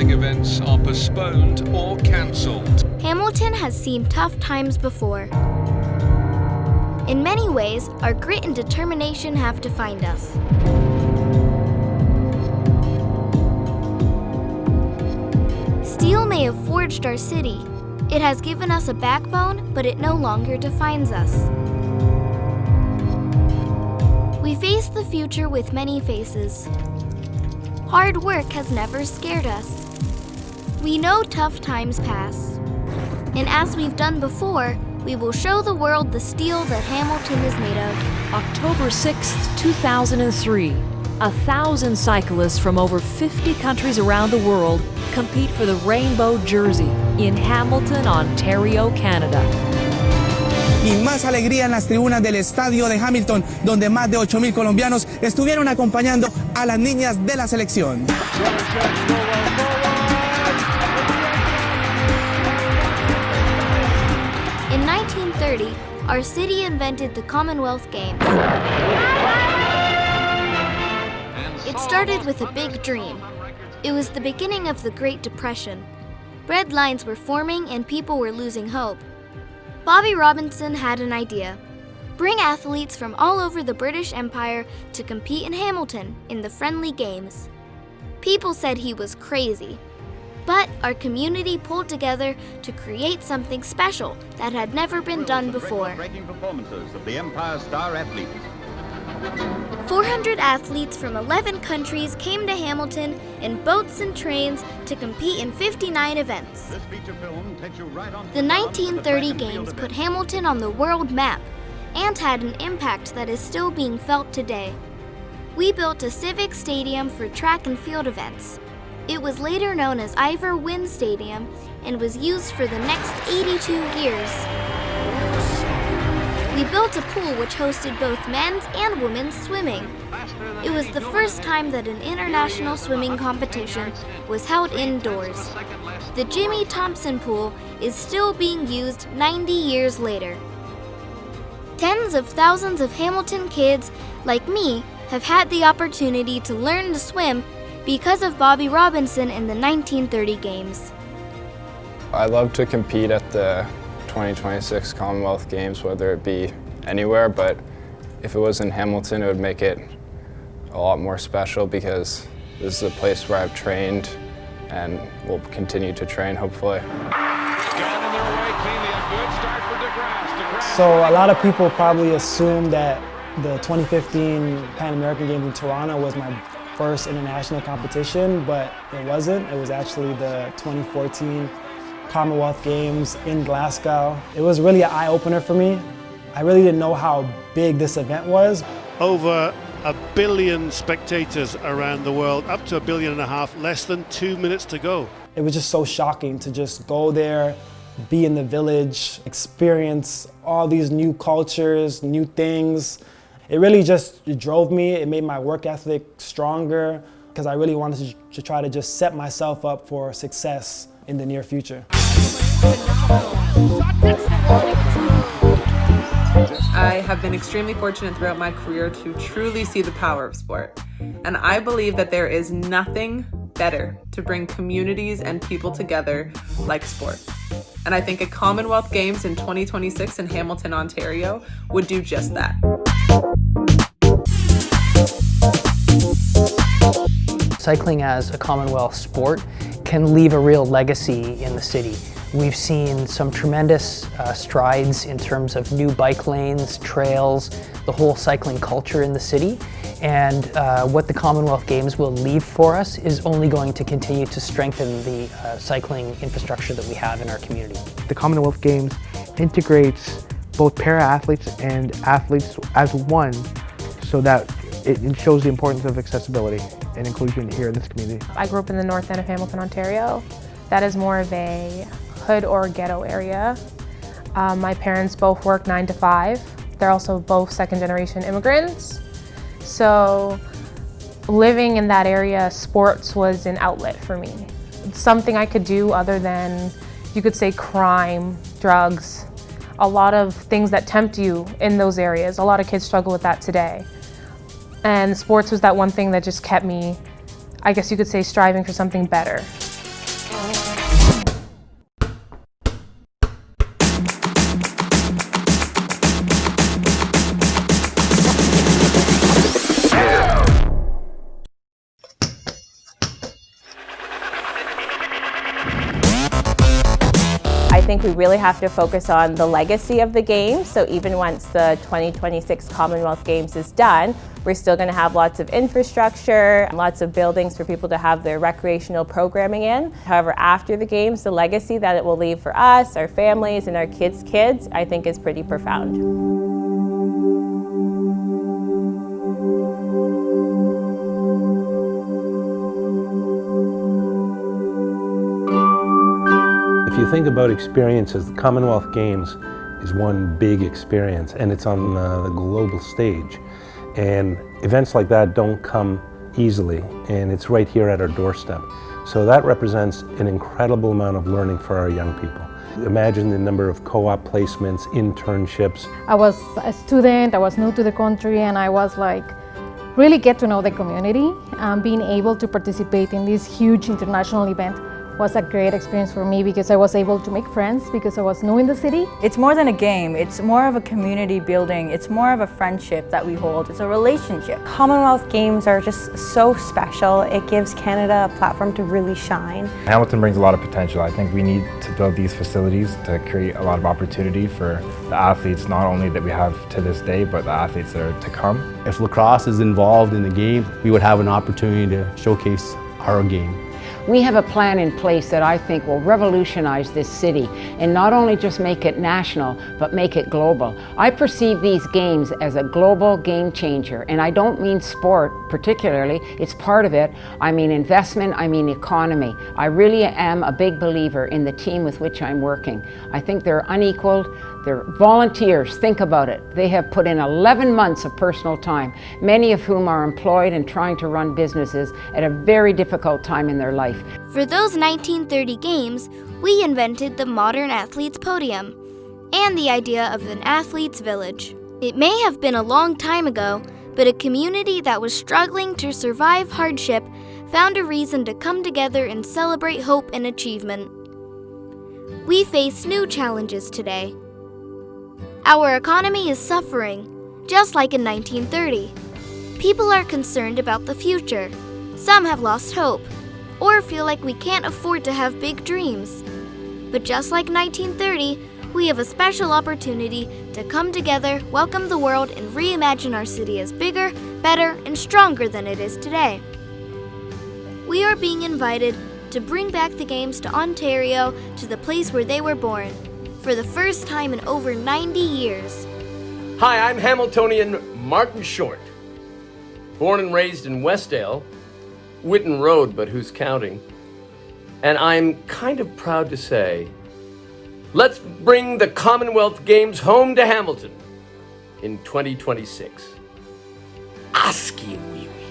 sporting events are postponed or cancelled. Hamilton has seen tough times before. In many ways, our grit and determination have defined us. Steel may have forged our city. It has given us a backbone, but it no longer defines us. We face the future with many faces. Hard work has never scared us. We know tough times pass. And as we've done before, we will show the world the steel that Hamilton is made of. October 6th, 2003. 1,000 cyclists from over 50 countries around the world compete for the Rainbow Jersey in Hamilton, Ontario, Canada. Y más alegría en las tribunas del estadio de Hamilton, donde más de 8,000 colombianos estuvieron acompañando a las niñas de la selección. In 1930, our city invented the Commonwealth-Games. It started with a big dream. It was the beginning of the Great Depression. Red lines were forming and people were losing hope. Bobby Robinson had an idea. Bring athletes from all over the British Empire to compete in Hamilton in the friendly games. People said he was crazy. But our community pulled together to create something special that had never been done before. 400 athletes from 11 countries came to Hamilton in boats and trains to compete in 59 events. The 1930 Games put Hamilton on the world map and had an impact that is still being felt today. We built a civic stadium for track and field events. It was later known as Ivor Wynne Stadium and was used for the next 82 years. We built a pool which hosted both men's and women's swimming. It was the first time that an international swimming competition was held indoors. The Jimmy Thompson Pool is still being used 90 years later. Tens of thousands of Hamilton kids, like me, have had the opportunity to learn to swim because of Bobby Robinson in the 1930 Games. I love to compete at the 2026 Commonwealth Games, whether it be anywhere, but if it was in Hamilton, it would make it a lot more special because this is a place where I've trained and will continue to train, hopefully. So a lot of people probably assume that the 2015 Pan American Games in Toronto was my first international competition, but it wasn't. It was actually the 2014 Commonwealth Games in Glasgow. It was really an eye-opener for me. I really didn't know how big this event was. Over 1 billion spectators around the world, up to 1.5 billion, less than 2 minutes to go. It was just so shocking to just go there, be in the village, experience all these new cultures, new things. It really just drove me. It made my work ethic stronger because I really wanted to try to just set myself up for success in the near future. I have been extremely fortunate throughout my career to truly see the power of sport. And I believe that there is nothing better to bring communities and people together like sport. And I think a Commonwealth Games in 2026 in Hamilton, Ontario would do just that. Cycling as a Commonwealth sport can leave a real legacy in the city. We've seen some tremendous strides in terms of new bike lanes, trails, the whole cycling culture in the city. And what the Commonwealth Games will leave for us is only going to continue to strengthen the cycling infrastructure that we have in our community. The Commonwealth Games integrates both para-athletes and athletes as one, so that it shows the importance of accessibility and inclusion here in this community. I grew up in the north end of Hamilton, Ontario. That is more of a hood or ghetto area. My parents both work 9 to 5. They're also both second-generation immigrants. So living in that area, sports was an outlet for me. It's something I could do other than, you could say, crime, drugs, a lot of things that tempt you in those areas. A lot of kids struggle with that today. And sports was that one thing that just kept me, I guess you could say, striving for something better. think we really have to focus on the legacy of the Games. So even once the 2026 Commonwealth Games is done, we're still going to have lots of infrastructure, lots of buildings for people to have their recreational programming in. However, after the Games, the legacy that it will leave for us, our families, and our kids' kids, I think is pretty profound. If you think about experiences, the Commonwealth Games is one big experience, and it's on the global stage. And events like that don't come easily, and it's right here at our doorstep. So that represents an incredible amount of learning for our young people. Imagine the number of co-op placements, internships. I was a student, I was new to the country, and I was like, really get to know the community. Being able to participate in this huge international event was a great experience for me because I was able to make friends because I was new in the city. It's more than a game, it's more of a community building, it's more of a friendship that we hold, it's a relationship. Commonwealth Games are just so special. It gives Canada a platform to really shine. Hamilton brings a lot of potential. I think we need to build these facilities to create a lot of opportunity for the athletes, not only that we have to this day, but the athletes that are to come. If lacrosse is involved in the game, we would have an opportunity to showcase our game. We have a plan in place that I think will revolutionize this city and not only just make it national, but make it global. I perceive these games as a global game changer, and I don't mean sport particularly, it's part of it. I mean investment, I mean economy. I really am a big believer in the team with which I'm working. I think they're unequaled. They're volunteers, think about it. They have put in 11 months of personal time, many of whom are employed and trying to run businesses at a very difficult time in their life. For those 1930 games, we invented the modern athlete's podium and the idea of an athlete's village. It may have been a long time ago, but a community that was struggling to survive hardship found a reason to come together and celebrate hope and achievement. We face new challenges today. Our economy is suffering, just like in 1930. People are concerned about the future. Some have lost hope, or feel like we can't afford to have big dreams. But just like 1930, we have a special opportunity to come together, welcome the world, and reimagine our city as bigger, better, and stronger than it is today. We are being invited to bring back the games to Ontario, to the place where they were born, for the first time in over 90 years. Hi, I'm Hamiltonian Martin Short. Born and raised in Westdale, Whitten Road, but who's counting? And I'm kind of proud to say, let's bring the Commonwealth Games home to Hamilton in 2026. Aski wee wee.